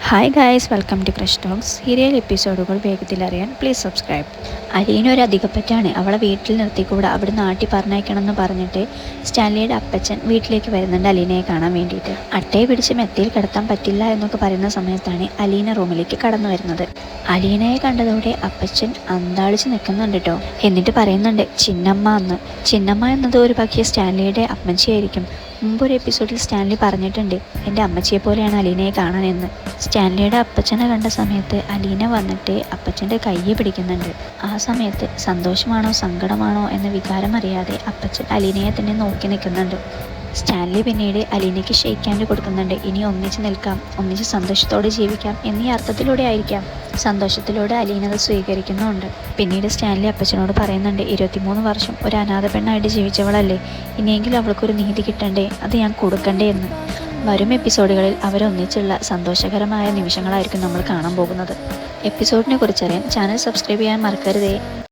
Hi guys, welcome to Crush Talks. Serial എപ്പിസോഡുകൾ വേഗത്തിലറിയാൻ please subscribe. Aleena ഒരു അധികപ്പറ്റാണ്. അവളെ വീട്ടിൽ നിർത്തിക്കൂടെ, അവിടെ നാട്ടി പറഞ്ഞയക്കണം എന്ന് പറഞ്ഞിട്ട് സ്റ്റാൻലിയുടെ അപ്പച്ചൻ വീട്ടിലേക്ക് വരുന്നുണ്ട് അലീനയെ കാണാൻ വേണ്ടിയിട്ട്. അട്ടയെ പിടിച്ച് മെത്തയിൽ കിടത്താൻ പറ്റില്ല എന്നൊക്കെ പറയുന്ന സമയത്താണ് അലീന റൂമിലേക്ക് കടന്നു വരുന്നത്. അലീനയെ കണ്ടതോടെ അപ്പച്ചൻ അന്താളിച്ച് നിൽക്കുന്നുണ്ട് കേട്ടോ. എന്നിട്ട് പറയുന്നുണ്ട് ചിന്നമ്മ എന്ന്. ചിന്നമ്മ എന്നത് ഒരു പക്ഷേ സ്റ്റാൻലിയുടെ അമ്മച്ചിയായിരിക്കും. മുമ്പൊരു എപ്പിസോഡിൽ സ്റ്റാൻലി പറഞ്ഞിട്ടുണ്ട് എൻ്റെ അമ്മച്ചിയെ പോലെയാണ് അലീനയെ കാണാനെന്ന്. സ്റ്റാൻലിയുടെ അപ്പച്ചനെ കണ്ട സമയത്ത് അലീന വന്നിട്ട് അപ്പച്ചൻ്റെ കയ്യെ പിടിക്കുന്നുണ്ട്. ആ സമയത്ത് സന്തോഷമാണോ സങ്കടമാണോ എന്ന വികാരം അറിയാതെ അപ്പച്ചൻ അലീനയെ തന്നെ നോക്കി നിൽക്കുന്നുണ്ട്. സ്റ്റാൻലി പിന്നീട് അലീനയ്ക്ക് ഷെയ്ക്ക് ഹാൻഡ് കൊടുക്കുന്നുണ്ട്. ഇനി ഒന്നിച്ച് നിൽക്കാം, ഒന്നിച്ച് സന്തോഷത്തോടെ ജീവിക്കാം എന്നീ അർത്ഥത്തിലൂടെ ആയിരിക്കാം. സന്തോഷത്തിലൂടെ അലീന അത് സ്വീകരിക്കുന്നുമുണ്ട്. പിന്നീട് സ്റ്റാൻലി അപ്പച്ചനോട് പറയുന്നുണ്ട്, 23 വർഷം ഒരു അനാഥ പെണ്ണായിട്ട് ജീവിച്ചവളല്ലേ, ഇനിയെങ്കിലും അവൾക്കൊരു നീതി കിട്ടണ്ടേ, അത് ഞാൻ കൊടുക്കണ്ടേ എന്ന്. വരും എപ്പിസോഡുകളിൽ അവരൊന്നിച്ചുള്ള സന്തോഷകരമായ നിമിഷങ്ങളായിരിക്കും നമ്മൾ കാണാൻ പോകുന്നത്. എപ്പിസോഡിനെ കുറിച്ചറിയാൻ ചാനൽ സബ്സ്ക്രൈബ് ചെയ്യാൻ മറക്കരുതേ.